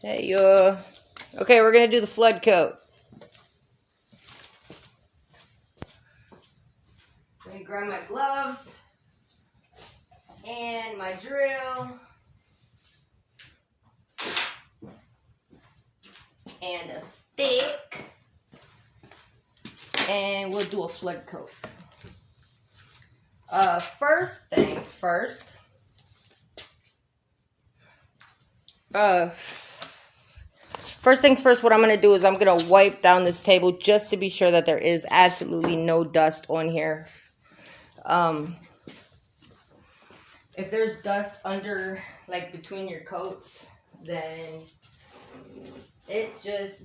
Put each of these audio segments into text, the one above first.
Hey, okay, we're gonna do the flood coat. Let me grab my gloves and my drill and a stick, and we'll do a flood coat. First things first. First things first, what I'm going to do is I'm going to wipe down this table just to be sure that there is absolutely no dust on here. If there's dust under, like, between your coats, then it's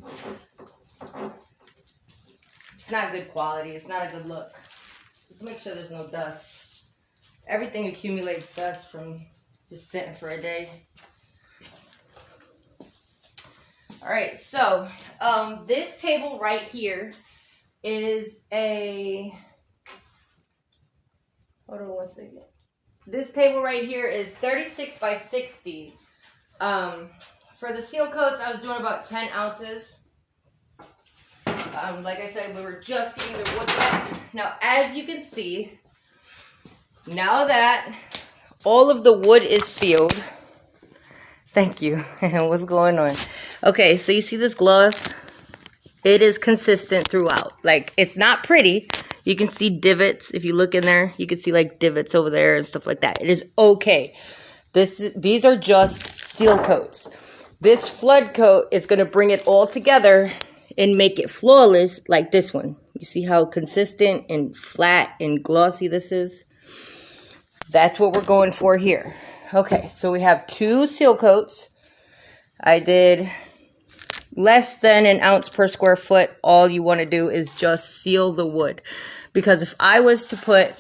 not good quality. It's not a good look. Just make sure there's no dust. Everything accumulates dust from just sitting for a day. Alright, so this table right here is hold on one second. This table right here is 36 by 60. For the seal coats, I was doing about 10 ounces. Like I said, we were just getting the wood wet. Now, as you can see, now that all of the wood is sealed, thank you. What's going on? Okay, so you see this gloss? It is consistent throughout. Like, it's not pretty. You can see divots. If you look in there, you can see like divots over there and stuff like that. It is okay. These are just seal coats. This flood coat is going to bring it all together and make it flawless like this one. You see how consistent and flat and glossy this is? That's what we're going for here. Okay, so we have 2 seal coats. I did less than an ounce per square foot. All you want to do is just seal the wood. Because if I was to put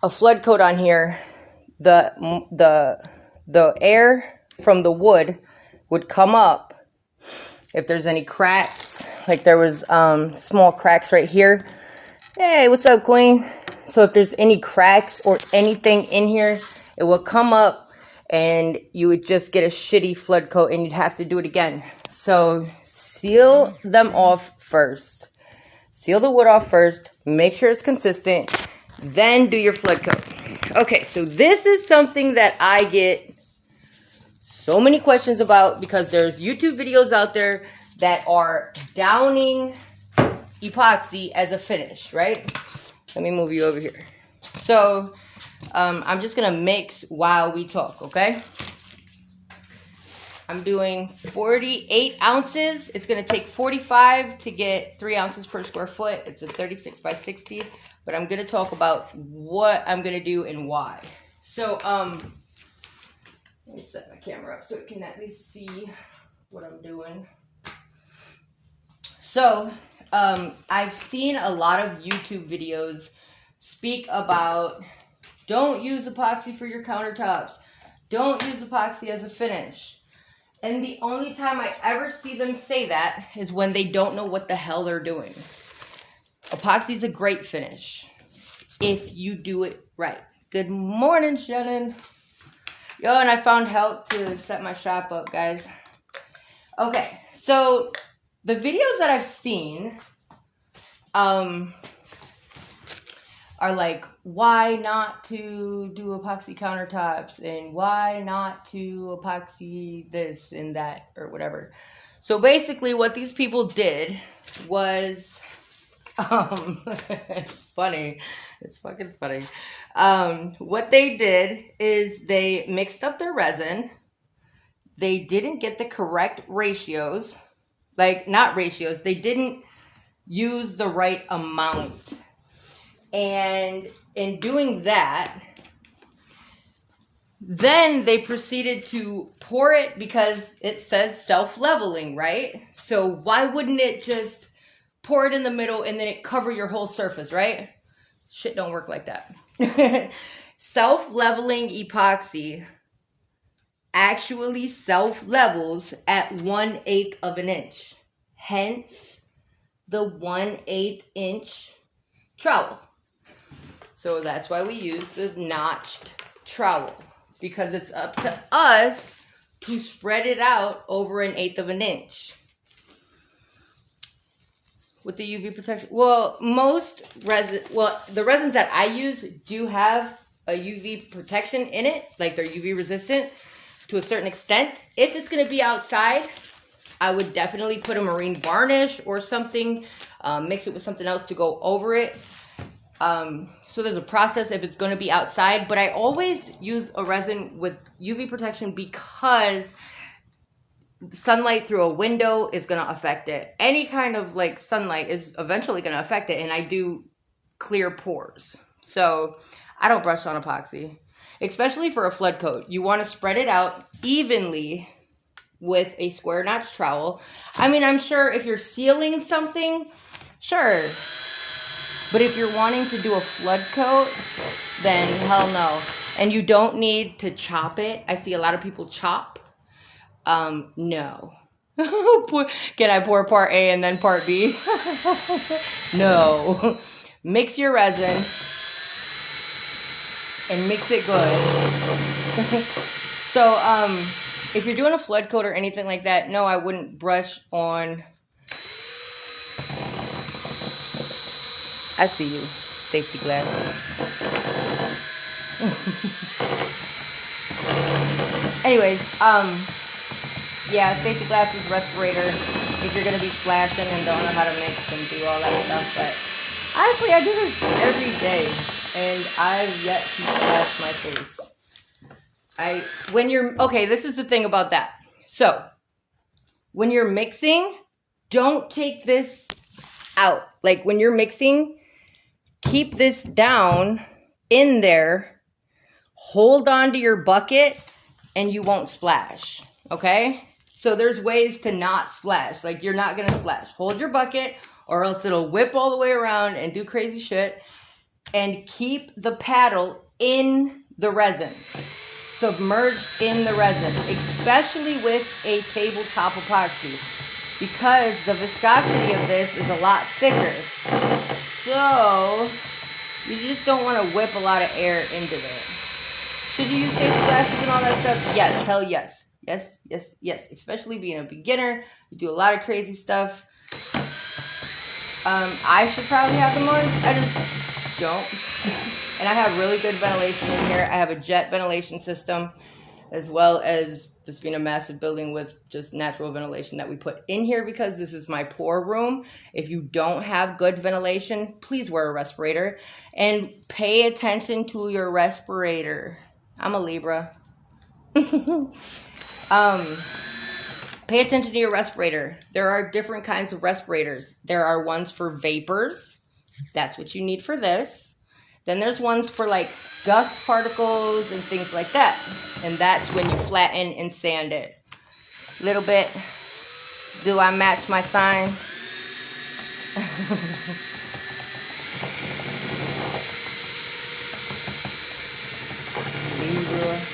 a flood coat on here, the air from the wood would come up. If there's any cracks, like there was small cracks right here. Hey, what's up, Queen? So if there's any cracks or anything in here, it will come up and you would just get a shitty flood coat and you'd have to do it again. So seal them off first. Seal the wood off first. Make sure it's consistent. Then do your flood coat. Okay, so this is something that I get so many questions about because there's YouTube videos out there that are downing epoxy as a finish, right? Let me move you over here. So, I'm just going to mix while we talk, okay? I'm doing 48 ounces. It's going to take 45 to get 3 ounces per square foot. It's a 36 by 60. But I'm going to talk about what I'm going to do and why. So, let me set my camera up so it can at least see what I'm doing. So, I've seen a lot of YouTube videos speak about don't use epoxy for your countertops. Don't use epoxy as a finish. And the only time I ever see them say that is when they don't know what the hell they're doing. Epoxy is a great finish if you do it right. Good morning, Shannon. Yo, and I found help to set my shop up, guys. Okay, so the videos that I've seen are like, why not to do epoxy countertops and why not to epoxy this and that or whatever. So basically what these people did was, it's funny. It's fucking funny. What they did is they mixed up their resin. They didn't get the correct ratios. Like, not ratios. They didn't use the right amount. And in doing that, then they proceeded to pour it because it says self-leveling, right? So why wouldn't it just pour it in the middle and then it cover your whole surface, right? Shit don't work like that. Self-leveling epoxy actually self-levels at 1/8 of an inch. Hence, the 1/8 inch trowel. So that's why we use the notched trowel. Because it's up to us to spread it out over 1/8 of an inch. With the UV protection, well, the resins that I use do have a UV protection in it, like they're UV resistant to a certain extent. If it's going to be outside, I would definitely put a marine varnish or something, mix it with something else to go over it. So there's a process if it's going to be outside, but I always use a resin with UV protection because sunlight through a window is going to affect it. Any kind of like sunlight is eventually going to affect it, and I do clear pores. So I don't brush on epoxy, especially for a flood coat. You want to spread it out evenly with a square notch trowel. I mean, I'm sure if you're sealing something, sure. But if you're wanting to do a flood coat, then hell no. And you don't need to chop it. I see a lot of people chop. No. Can I pour part A and then part B? No. Mix your resin and mix it good. So, if you're doing a flood coat or anything like that, no, I wouldn't brush on. I see you. Safety glasses. Anyways, yeah, safety glasses, respirator, if you're going to be splashing and don't know how to mix and do all that stuff. But honestly, I do this every day, and I've yet to splash my face. Okay, this is the thing about that. So, when you're mixing, don't take this out. Like, when you're mixing, keep this down in there, hold on to your bucket, and you won't splash, okay? So there's ways to not splash. Like, you're not going to splash. Hold your bucket, or else it'll whip all the way around and do crazy shit. And keep the paddle in the resin, submerged in the resin, especially with a tabletop epoxy, because the viscosity of this is a lot thicker. So you just don't want to whip a lot of air into it. Should you use safety glasses and all that stuff? Yes, hell yes. Yes, yes, yes. Especially being a beginner, you do a lot of crazy stuff. I should probably have them on. I just don't. And I have really good ventilation in here. I have a jet ventilation system, as well as this being a massive building with just natural ventilation that we put in here because this is my pour room. If you don't have good ventilation, please wear a respirator and pay attention to your respirator. I'm a Libra. Pay attention to your respirator. There are different kinds of respirators. There are ones for vapors. That's what you need for this. Then there's ones for like dust particles and things like that. And that's when you flatten and sand it. Little bit. Do I match my sign?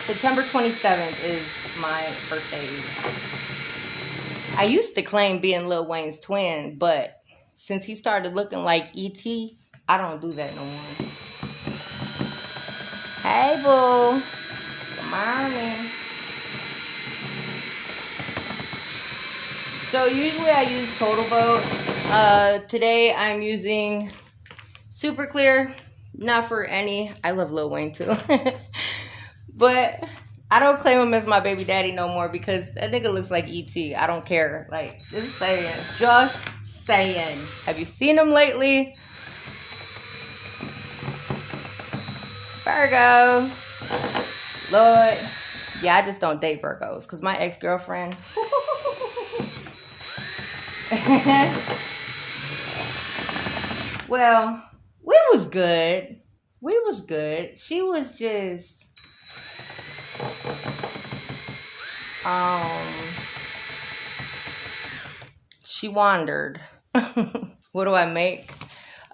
September 27th is my birthday. I used to claim being Lil Wayne's twin, but since he started looking like E.T., I don't do that no more. Hey, boo. Good morning. So usually I use Total Boat. Today I'm using Super Clear. Not for any. I love Lil Wayne too. But I don't claim him as my baby daddy no more because that nigga looks like E.T. I don't care. Like, just saying. Just saying. Have you seen him lately? Virgo. Lord. Yeah, I just don't date Virgos because my ex-girlfriend. Well, we was good. We was good. She was just... she wandered. What do I make?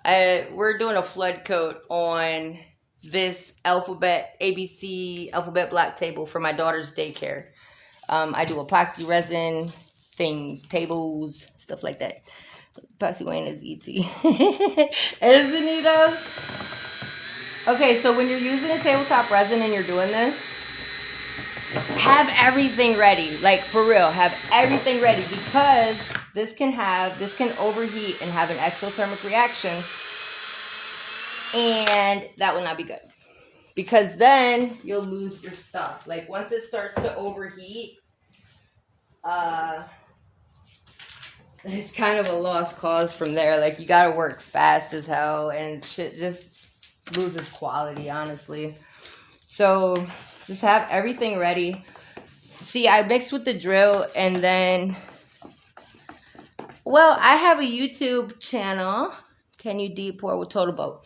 We're doing a flood coat on this ABC alphabet black table for my daughter's daycare. I do epoxy resin things, tables, stuff like that. Epoxy Wayne is E.T. Isn't he though? Okay, so when you're using a tabletop resin and you're doing this, have everything ready. Like, for real, have everything ready, because this can overheat and have an exothermic reaction, and that will not be good, because then you'll lose your stuff. Like, once it starts to overheat, it's kind of a lost cause from there. Like, you gotta work fast as hell, and shit just loses quality, honestly. So just have everything ready. See, I mixed with the drill, and then, well, I have a YouTube channel. Can you deep pour with Total Boat?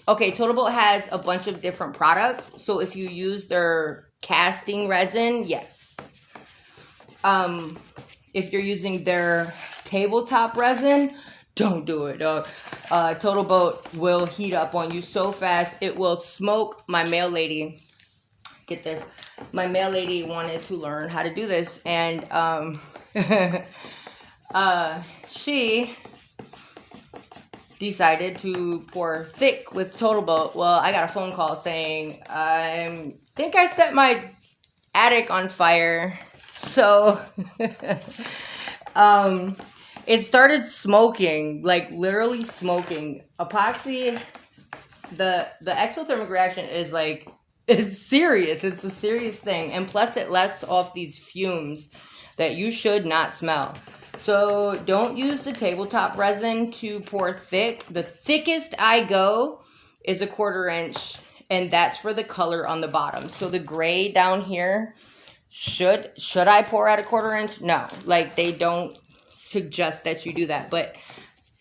Total Boat has a bunch of different products. So if you use their casting resin, yes. If you're using their tabletop resin, don't do it. Total Boat will heat up on you so fast. It will smoke. My mail lady, get this. My mail lady wanted to learn how to do this. And she decided to pour thick with Total Boat. Well, I got a phone call saying, I think I set my attic on fire. So, it started smoking, like literally smoking. Epoxy, the exothermic reaction is like, it's serious. It's a serious thing. And plus it lets off these fumes that you should not smell. So don't use the tabletop resin to pour thick. The thickest I go is a 1/4 inch, and that's for the color on the bottom. So the gray down here, should I pour at a 1/4 inch? No, like they don't suggest that you do that. But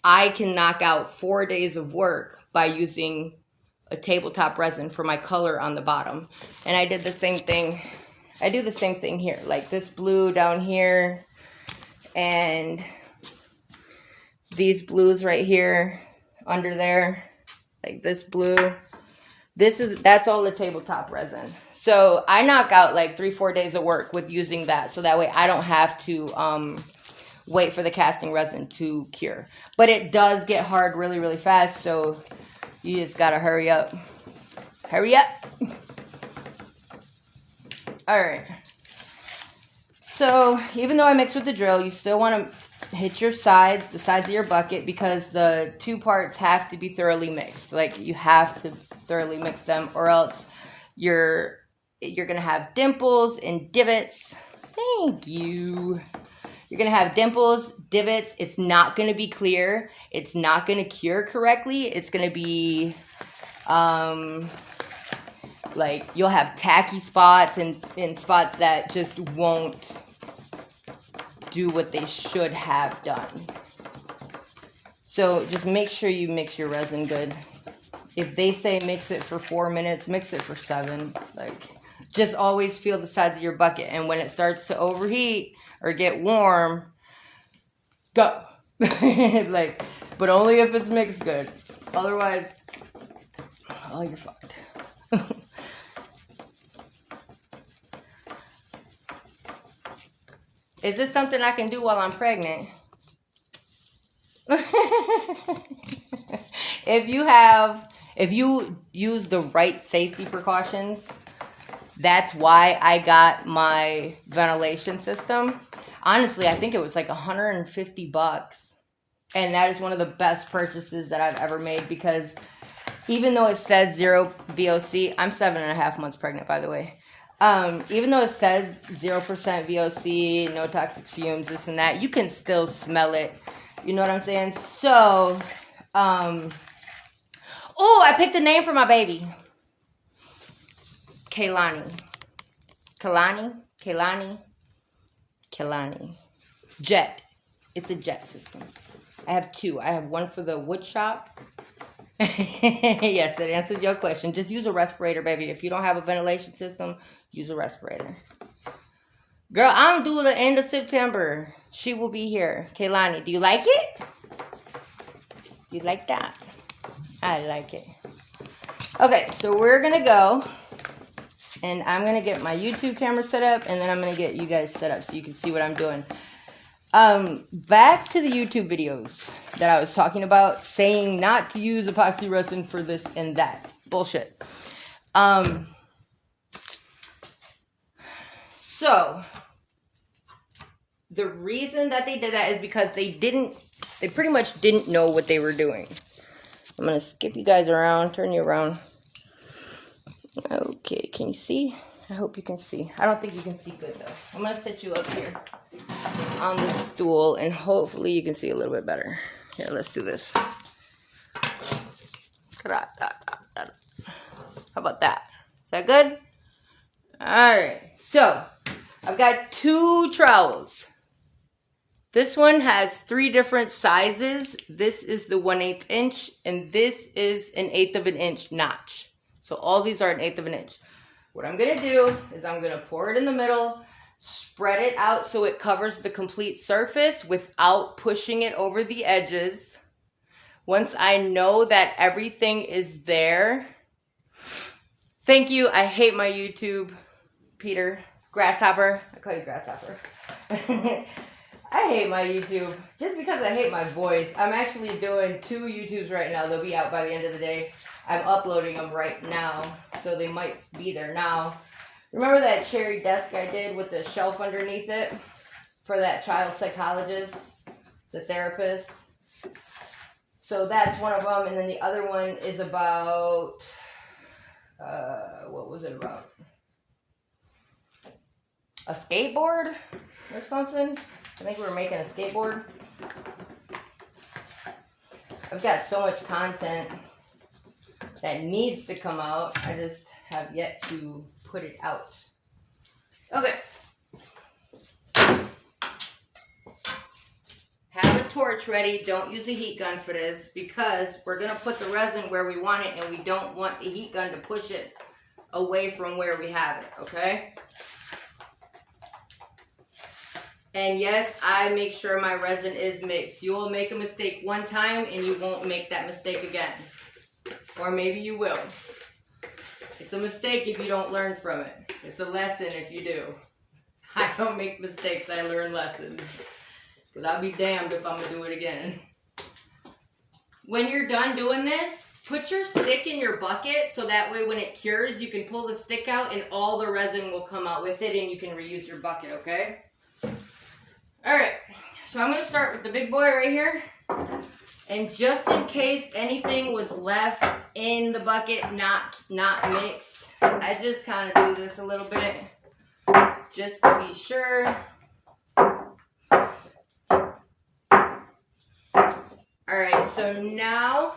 I can knock out 4 days of work by using a tabletop resin for my color on the bottom. And I did the same thing. I do the same thing here, like this blue down here, and these blues right here under there, like this blue. That's all the tabletop resin. So I knock out like 3-4 days of work with using that, so that way I don't have to wait for the casting resin to cure. But it does get hard really, really fast, so you just gotta hurry up. Hurry up! Alright. So, even though I mixed with the drill, you still want to hit your sides, the sides of your bucket, because the two parts have to be thoroughly mixed. Like, you have to thoroughly mix them, or else you're going to have dimples and divots. Thank you. You're going to have dimples, divots. It's not going to be clear. It's not going to cure correctly. It's going to be, like, you'll have tacky spots and spots that just won't do what they should have done. So just make sure you mix your resin good. If they say mix it for 4 minutes, mix it for 7. Like, just always feel the sides of your bucket. And when it starts to overheat or get warm, go. Like, but only if it's mixed good. Otherwise, oh, you're fucked. Is this something I can do while I'm pregnant? If you use the right safety precautions, that's why I got my ventilation system. Honestly, I think it was like $150. And that is one of the best purchases that I've ever made, because even though it says 0 VOC, I'm 7.5 months pregnant, by the way. Even though it says 0% VOC, no toxic fumes, this and that, you can still smell it. You know what I'm saying? So, oh, I picked a name for my baby. Kaylani. Jet. It's a jet system. I have 2. I have one for the wood shop. Yes, it answered your question. Just use a respirator, baby. If you don't have a ventilation system, use a respirator. Girl, I'm due the end of September. She will be here. Kaylani, do you like it? Do you like that? I like it. Okay, so we're going to go. And I'm going to get my YouTube camera set up. And then I'm going to get you guys set up so you can see what I'm doing. Back to the YouTube videos that I was talking about, saying not to use epoxy resin for this and that. Bullshit. So the reason that they did that is because they pretty much didn't know what they were doing. I'm going to skip you guys around, turn you around. Okay, can you see? I hope you can see. I don't think you can see good though. I'm going to set you up here on the stool and hopefully you can see a little bit better. Here, let's do this. How about that? Is that good? Alright, so I've got 2 trowels. This one has 3 different sizes. This is the 1/8 inch and this is an 1/8 of an inch notch. So all these are an 1/8 of an inch. What I'm going to do is I'm going to pour it in the middle, spread it out so it covers the complete surface without pushing it over the edges. Once I know that everything is there, thank you. I hate my YouTube, Peter. Grasshopper. I call you Grasshopper. I hate my YouTube just because I hate my voice. I'm actually doing 2 YouTubes right now. They'll be out by the end of the day. I'm uploading them right now, so they might be there now. Remember that cherry desk I did with the shelf underneath it for that child psychologist, the therapist? So that's one of them, and then the other one is about, what was it about? A skateboard or something? I think we were making a skateboard. I've got so much content that needs to come out. I just have yet to put it out. Okay. Have a torch ready. Don't use a heat gun for this because we're going to put the resin where we want it and we don't want the heat gun to push it away from where we have it, okay? And yes, I make sure my resin is mixed. You will make a mistake one time and you won't make that mistake again. Or maybe you will. It's a mistake if you don't learn from it. It's a lesson if you do. I don't make mistakes, I learn lessons. Because I'll be damned if I'm going to do it again. When you're done doing this, put your stick in your bucket so that way when it cures, you can pull the stick out and all the resin will come out with it and you can reuse your bucket, okay? Alright, so I'm going to start with the big boy right here. And just in case anything was left in the bucket, not mixed, I just kind of do this a little bit just to be sure. Alright, so now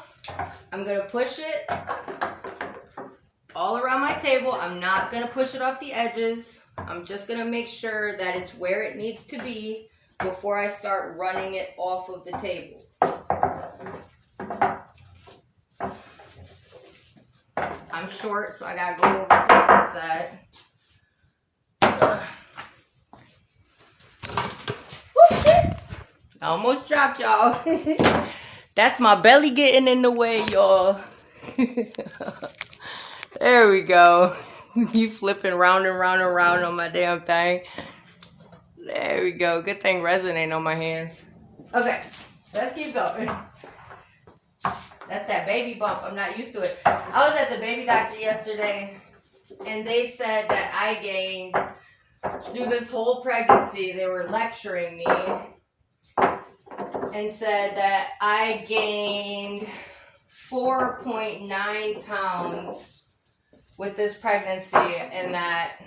I'm going to push it all around my table. I'm not going to push it off the edges. I'm just going to make sure that it's where it needs to be before I start running it off of the table. I'm short, so I got to go over to the other side. Whoop, shit. I almost dropped y'all. That's my belly getting in the way, y'all. There we go. You flipping round and round and round on my damn thing. There we go. Good thing resin ain't on my hands. Okay, let's keep going. That's that baby bump. I'm not used to it. I was at the baby doctor yesterday, and they said that I gained, through this whole pregnancy, they were lecturing me, and said that I gained 4.9 pounds with this pregnancy, and that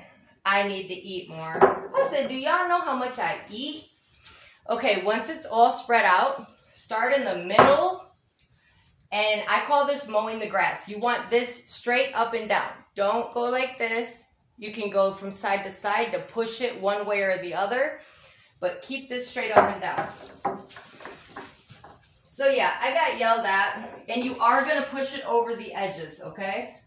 I need to eat more. I said, do y'all know how much I eat? Okay, once it's all spread out, start in the middle. And I call this mowing the grass. You want this straight up and down. Don't go like this. You can go from side to side to push it one way or the other. But keep this straight up and down. So yeah, I got yelled at. And you are going to push it over the edges, okay?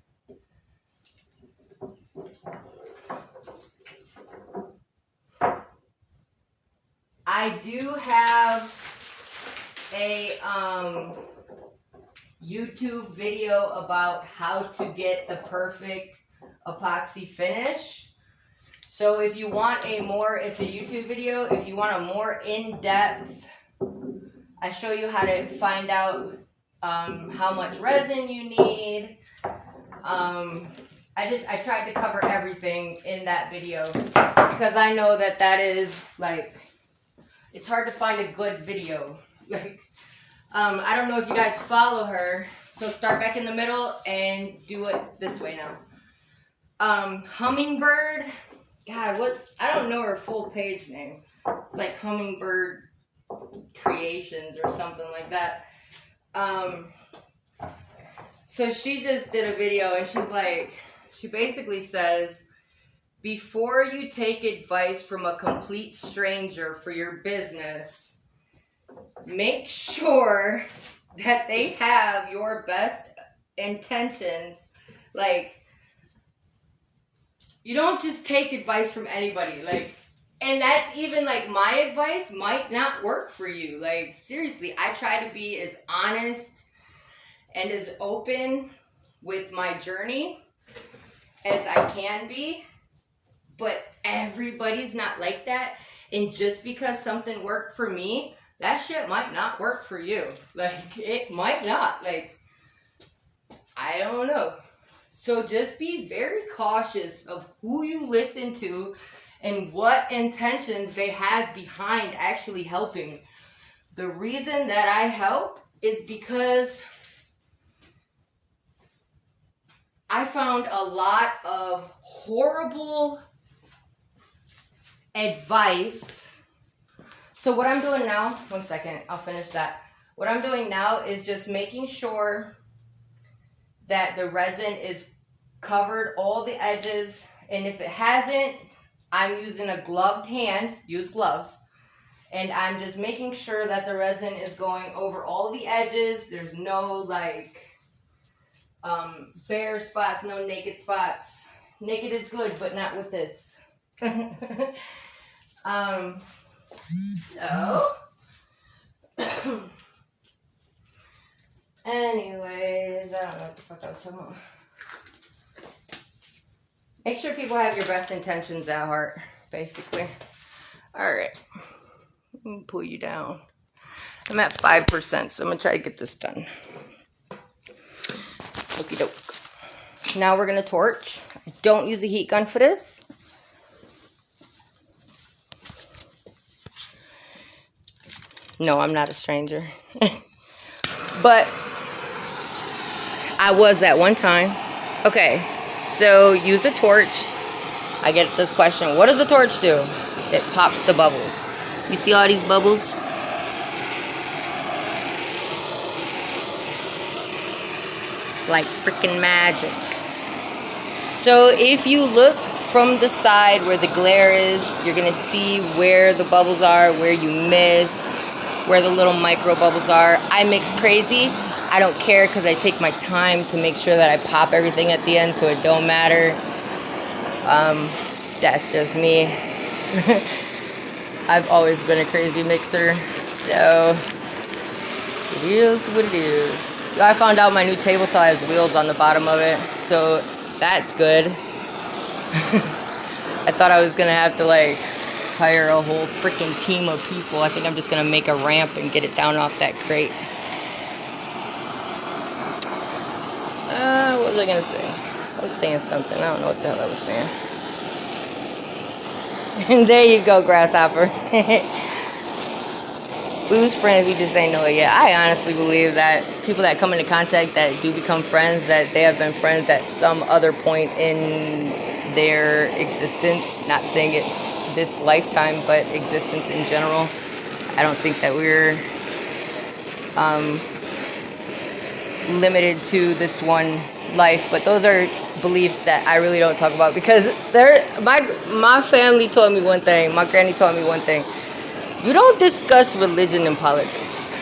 I do have a YouTube video about how to get the perfect epoxy finish. So if you want a more, it's a YouTube video, if you want a more in-depth, I show you how to find out how much resin you need, I tried to cover everything in that video because I know that that is like, it's hard to find a good video. Like, I don't know if you guys follow her, so start back in the middle and do it this way now. Hummingbird, God, what, I don't know her full page name. It's like Hummingbird Creations or something like that. So she just did a video and she's like, she basically says, before you take advice from a complete stranger for your business, make sure that they have your best intentions. Like, you don't just take advice from anybody. Like, and that's even like my advice might not work for you. Like, seriously, I try to be as honest and as open with my journey as I can be, but everybody's not like that. And just because something worked for me, that shit might not work for you. Like, it might not. Like, I don't know. So just be very cautious of who you listen to and what intentions they have behind actually helping. The reason that I help is because I found a lot of horrible advice. So what I'm doing now, one second, I'll finish that. What I'm doing now is just making sure that the resin is covered all the edges. And if it hasn't, I'm using a gloved hand, use gloves. And I'm just making sure that the resin is going over all the edges. There's no like bare spots, no naked spots. Naked is good, but not with this. Anyways, I don't know what the fuck I was talking about. Make sure people have your best intentions at heart, basically. Alright. Let me pull you down. I'm at 5%, so I'm going to try to get this done. Okie doke. Now we're going to torch. Don't use a heat gun for this. No, I'm not a stranger. But I was at one time. Okay, so use a torch. I get this question, what does a torch do? It pops the bubbles. You see all these bubbles? It's like freaking magic. So if you look from the side where the glare is, you're going to see where the bubbles are, where you miss, where the little micro bubbles are. I mix crazy. I don't care because I take my time to make sure that I pop everything at the end so it don't matter. That's just me. I've always been a crazy mixer, so it is what it is. I found out my new table saw has wheels on the bottom of it, so that's good. I thought I was gonna have to like hire a whole freaking team of people. I think I'm just gonna make a ramp and get it down off that crate. What was I gonna say? I was saying something. I don't know what the hell I was saying. And there you go, grasshopper. We was friends, we just ain't know it yet. I honestly believe that people that come into contact that do become friends, that they have been friends at some other point in their existence. Not saying it's this lifetime, but existence in general. I don't think that we're limited to this one life, but those are beliefs that I really don't talk about because my family told me one thing, my granny told me one thing. You don't discuss religion and politics.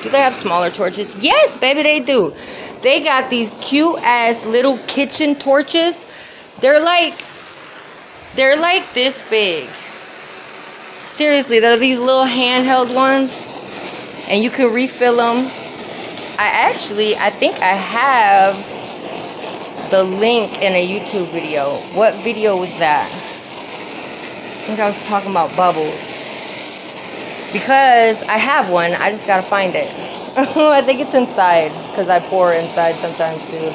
Do they have smaller torches? Yes, baby, they do. They got these cute ass little kitchen torches. They're like this big. Seriously, they're these little handheld ones, and you can refill them. I think I have the link in a YouTube video. What video was that? I think I was talking about bubbles. Because I have one, I just gotta find it. I think it's inside, because I pour inside sometimes too.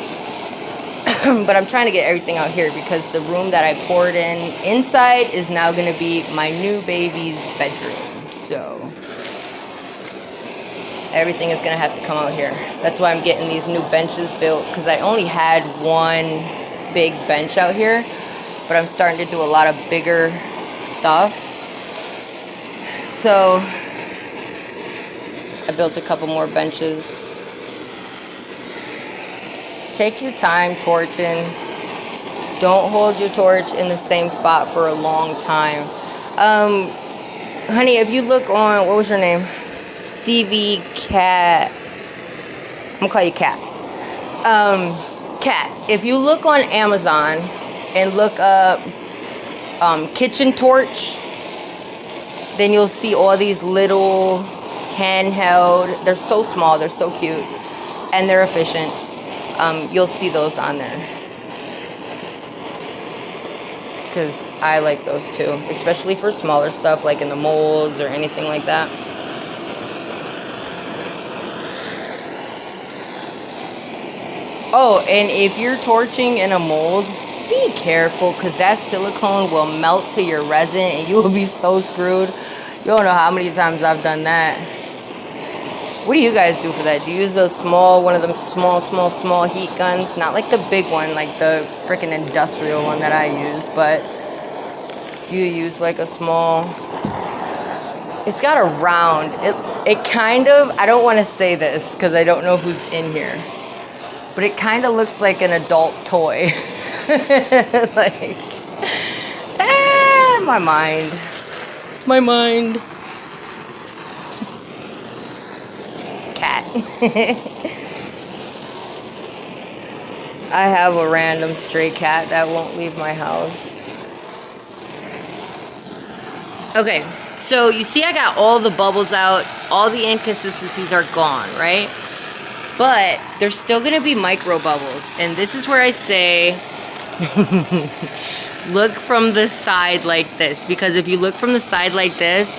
But I'm trying to get everything out here because the room that I poured in inside is now going to be my new baby's bedroom. So everything is going to have to come out here. That's why I'm getting these new benches built, because I only had one big bench out here, but I'm starting to do a lot of bigger stuff. So I built a couple more benches. Take your time torching. Don't hold your torch in the same spot for a long time. Honey, if you look on, what was your name? CV Cat. I'm gonna call you Cat. Cat, if you look on Amazon and look up kitchen torch, then you'll see all these little handheld. They're so small, they're so cute, and they're efficient. You'll see those on there, because I like those too, especially for smaller stuff like in the molds or anything like that. Oh, and if you're torching in a mold, be careful, because that silicone will melt to your resin and you will be so screwed. You don't know how many times I've done that. What do you guys do for that? Do you use a small, one of them small heat guns? Not like the big one, like the freaking industrial one that I use, but do you use like a small... It's got a round. It kind of, I don't want to say this because I don't know who's in here, but it kind of looks like an adult toy. Like, my mind. My mind. Cat. I have a random stray cat that won't leave my house. Okay, so you see I got all the bubbles out. All the inconsistencies are gone, right? But there's still going to be micro bubbles. And this is where I say, look from the side like this. Because if you look from the side like this,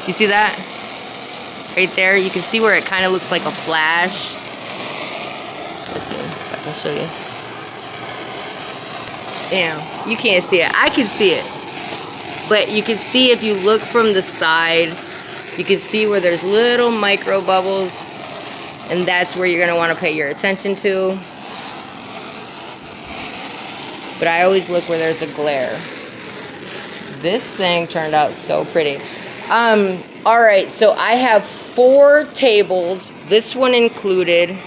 you see that? Right there, you can see where it kind of looks like a flash. Let's see if I can show you. Damn, you can't see it. I can see it. But you can see if you look from the side, you can see where there's little micro bubbles. And that's where you're going to want to pay your attention to. But I always look where there's a glare. This thing turned out so pretty. Alright, so I have 4 tables, this one included.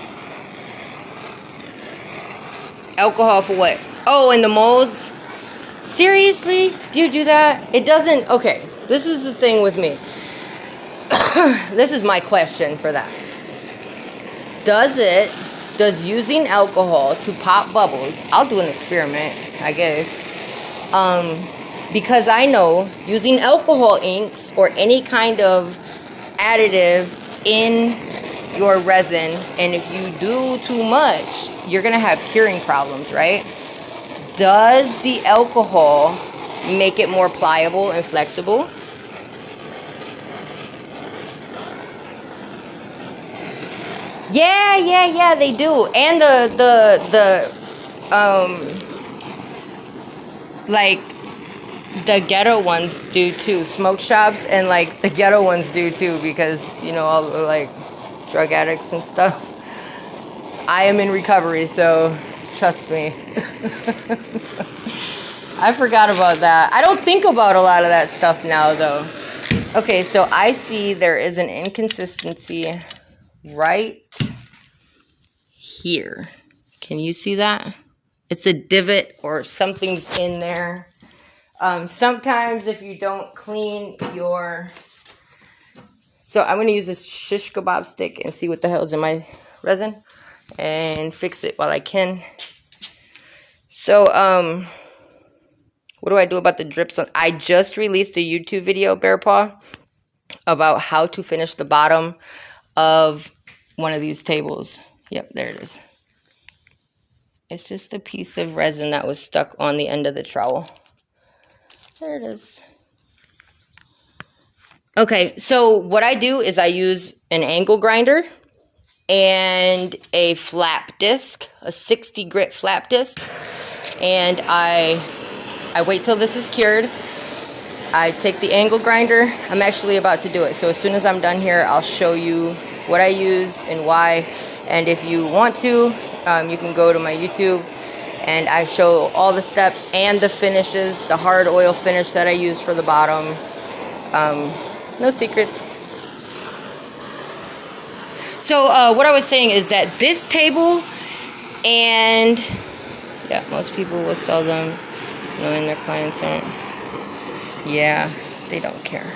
Alcohol for what? Oh, and the molds? Seriously? Do you do that? It doesn't... Okay, this is the thing with me. This is my question for that. Does using alcohol to pop bubbles, I'll do an experiment, I guess, because I know using alcohol inks or any kind of additive in your resin, and if you do too much, you're going to have curing problems, right? Does the alcohol make it more pliable and flexible? Yeah, they do. And like the ghetto ones do too. Smoke shops and like the ghetto ones do too, because you know, all the like drug addicts and stuff. I am in recovery, so trust me. I forgot about that. I don't think about a lot of that stuff now though. Okay, so I see there is an inconsistency right here. Can you see that? It's a divot or something's in there. Sometimes if you don't clean your... So I'm going to use this shish kebab stick and see what the hell is in my resin and fix it while I can. So, what do I do about the drips? I just released a YouTube video, Bear Paw, about how to finish the bottom of one of these tables. Yep, there it is. It's just a piece of resin that was stuck on the end of the trowel. There it is. Okay, so what I do is I use an angle grinder and a flap disc, a 60 grit flap disc. And I wait till this is cured. I take the angle grinder. I'm actually about to do it. So as soon as I'm done here, I'll show you what I use and why. And if you want to, you can go to my YouTube and I show all the steps and the finishes, the hard oil finish that I use for the bottom. No secrets. So what I was saying is that this table, and yeah, most people will sell them knowing their clients don't. Yeah, they don't care.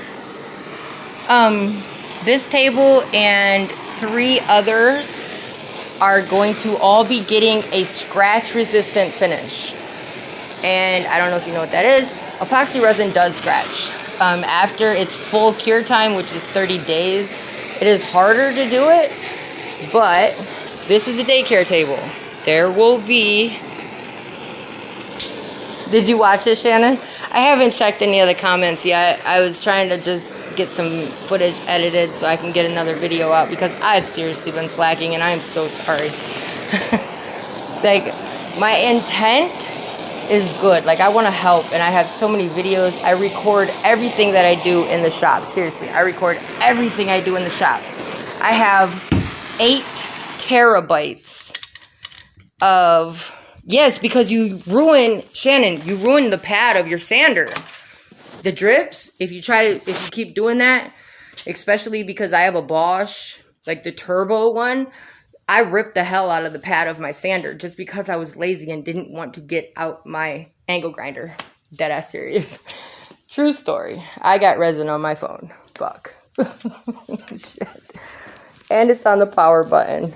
This table and 3 others are going to all be getting a scratch resistant finish. And I don't know if you know what that is. Epoxy resin does scratch. After its full cure time, which is 30 days, it is harder to do it, but this is a daycare table. There will be... Did you watch this, Shannon? I haven't checked any of the comments yet. I was trying to just get some footage edited so I can get another video out because I've seriously been slacking and I'm so sorry. Like, my intent is good. Like, I want to help and I have so many videos. I record everything that I do in the shop. Seriously, I record everything I do in the shop. I have 8 terabytes of... Yes, because you ruin, Shannon, you ruin the pad of your sander. The drips, if you keep doing that, especially because I have a Bosch, like the turbo one, I ripped the hell out of the pad of my sander just because I was lazy and didn't want to get out my angle grinder. Deadass serious. True story. I got resin on my phone. Fuck. Shit. And it's on the power button.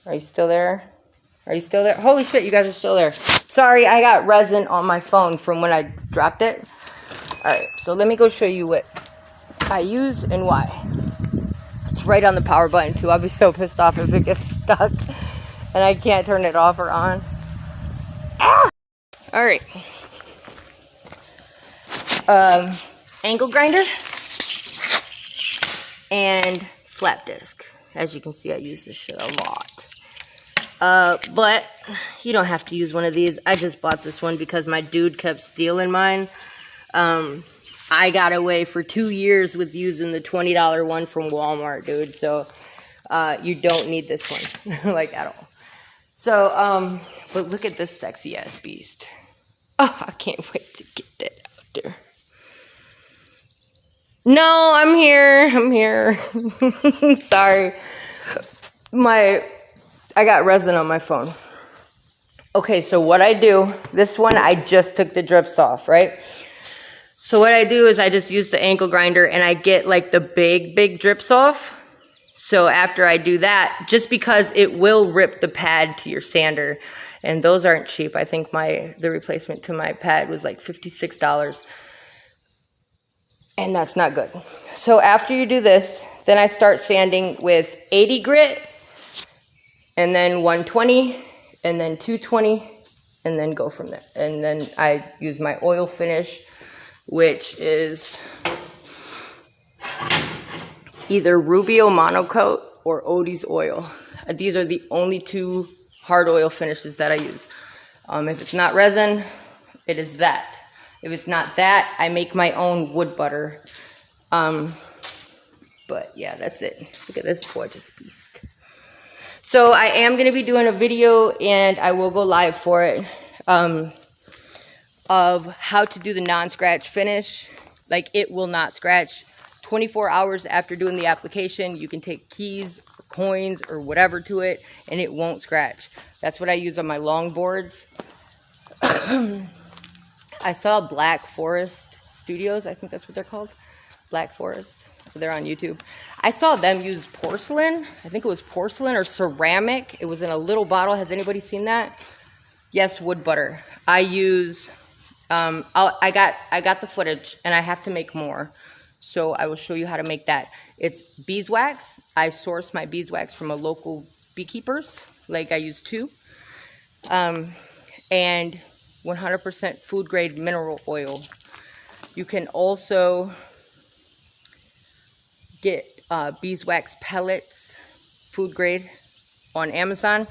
Are you still there? Are you still there? Holy shit, you guys are still there. Sorry, I got resin on my phone from when I dropped it. Alright, so let me go show you what I use and why. It's right on the power button too. I'll be so pissed off if it gets stuck and I can't turn it off or on. Ah! Alright. Angle grinder and flap disc. As you can see, I use this shit a lot. But you don't have to use one of these. I just bought this one because my dude kept stealing mine. I got away for 2 years with using the $20 one from Walmart, dude. So, you don't need this one, like, at all. So, but look at this sexy ass beast. Oh, I can't wait to get that out there. No, I'm here. I'm here. Sorry. I got resin on my phone. Okay, so what I do, this one I just took the drips off, right? So what I do is I just use the angle grinder and I get like the big drips off. So after I do that, just because it will rip the pad to your sander, and those aren't cheap. I think the replacement to my pad was like $56. And that's not good. So after you do this, then I start sanding with 80 grit, and then 120, and then 220, and then go from there. And then I use my oil finish, which is either Rubio Monocoat or Odie's oil. These are the only 2 hard oil finishes that I use. If it's not resin, it is that. If it's not that, I make my own wood butter. But yeah, that's it. Look at this gorgeous beast. So I am going to be doing a video, and I will go live for it, of how to do the non-scratch finish. Like, it will not scratch. 24 hours after doing the application, you can take keys or coins or whatever to it, and it won't scratch. That's what I use on my long boards. I saw Black Forest Studios, I think that's what they're called. Black Forest. They're on YouTube. I saw them use porcelain. I think it was porcelain or ceramic. It was in a little bottle. Has anybody seen that? Yes, wood butter. I use, I got the footage and I have to make more. So I will show you how to make that. It's beeswax. I source my beeswax from a local beekeepers. Like I use 2. And 100% food grade mineral oil. You can also get beeswax pellets, food grade, on Amazon.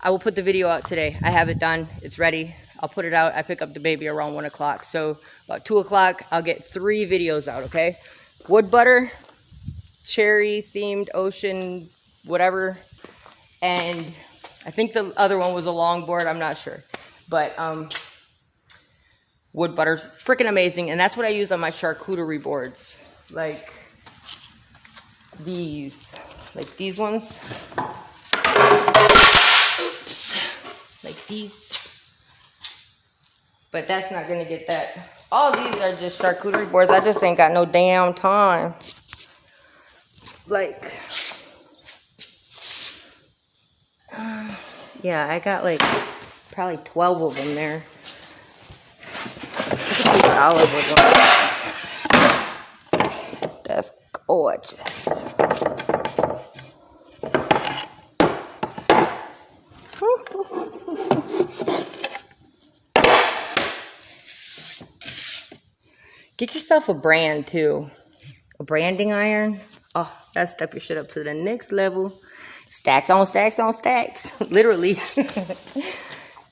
I will put the video out today. I have it done. It's ready. I'll put it out. I pick up the baby around 1 o'clock. So about 2 o'clock, I'll get 3 videos out, okay? Wood butter, cherry themed, ocean, whatever. And I think the other one was a longboard. I'm not sure. But wood butter's freaking amazing. And that's what I use on my charcuterie boards. Like these ones. Oops. Like these. But that's not going to get that. All these are just charcuterie boards. I just ain't got no damn time. Like, yeah, I got like probably 12 of them there. Olive with them. That's gorgeous. Get yourself a brand too. A branding iron. Oh, that step your shit up to the next level. Stacks on stacks on stacks. Literally.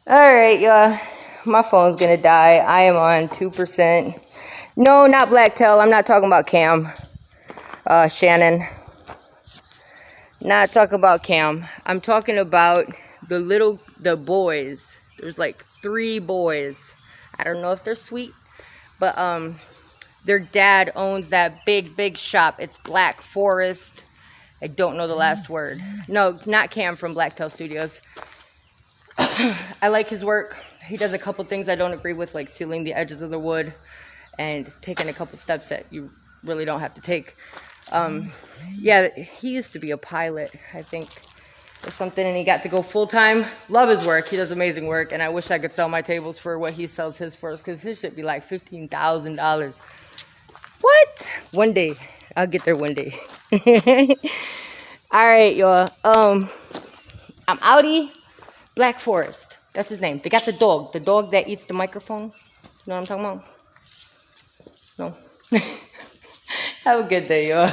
Alright, y'all. My phone's gonna die. I am on 2%. No, not Blacktail. I'm not talking about Cam. Shannon. Not talking about Cam. I'm talking about the boys. There's like 3 boys. I don't know if they're sweet. But their dad owns that big shop. It's Black Forest. I don't know the last word. No, not Cam from Blacktail Studios. I like his work. He does a couple things I don't agree with, like sealing the edges of the wood and taking a couple steps that you really don't have to take. Yeah, he used to be a pilot, I think, or something, and he got to go full-time. Love his work. He does amazing work, and I wish I could sell my tables for what he sells his for, because his should be like $15,000. What? One day. I'll get there one day. All right, y'all. I'm outie. Black Forest. That's his name. They got the dog that eats the microphone. You know what I'm talking about? No. Have a good day, y'all.